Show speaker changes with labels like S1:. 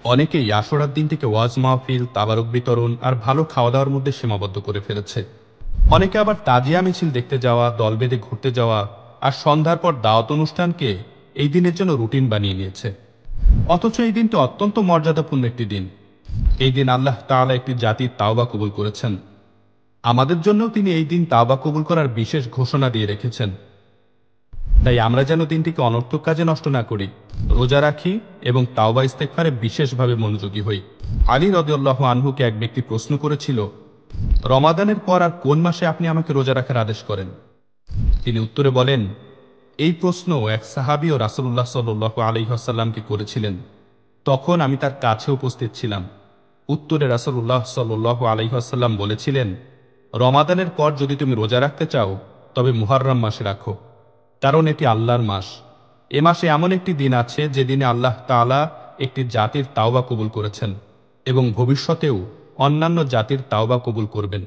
S1: অনেকেই আশুরার দিনটিকে ওয়াজ মাহফিল, তাবারক বিতরণ আর ভালো খাওয়া-দাওয়ার মধ্যে সীমাবদ্ধ করে ফেলেছে। অনেকে আবার তাজিয়া মিছিল দেখতে যাওয়া, দল বেঁধে ঘুরতে যাওয়া আর সন্ধ্যার পর দাওয়াত অনুষ্ঠানকে এই দিনের জন্য রুটিন বানিয়ে নিয়েছে। অথচ এই দিনটি অত্যন্ত মর্যাদাপূর্ণ একটি দিন। এই দিন আল্লাহ তাআলা একটি জাতির তাওবা কবুল করেছেন। আমাদের জন্যও তিনি এই দিন তাওবা কবুল করার বিশেষ ঘোষণা দিয়ে রেখেছেন। তাই আমরা যেন দিনটিকে অনর্থক কাজে নষ্ট না করি, রোজা রাখি এবং তাওবা ইস্তেগফারে বিশেষভাবে মনোযোগী হই। আলী রাদিয়াল্লাহু আনহুকে এক ব্যক্তি প্রশ্ন করেছিল, রমাদানের পর আর কোন মাসে আপনি আমাকে রোজা রাখার আদেশ করেন? তিনি উত্তরে বলেন, এই প্রশ্ন এক সাহাবী ও রাসূলুল্লাহ সাল্লাল্লাহু আলাইহি ওয়াসাল্লামকে করেছিলেন। তখন আমি তার কাছে উপস্থিত ছিলাম। উত্তরে রাসূলুল্লাহ সাল্লাল্লাহু আলাইহি ওয়াসাল্লাম বলেছিলেন, রমাদানের পর যদি তুমি রোজা রাখতে চাও তবে মুহররম মাসে রাখো, কারণ এটি আল্লাহর মাস। এ মাসে এমন একটি দিন আছে যে দিনে আল্লাহ তাআলা একটি জাতির তাওবা কবুল করেছেন এবং ভবিষ্যতেও অন্যান্য জাতির তাওবা কবুল করবেন।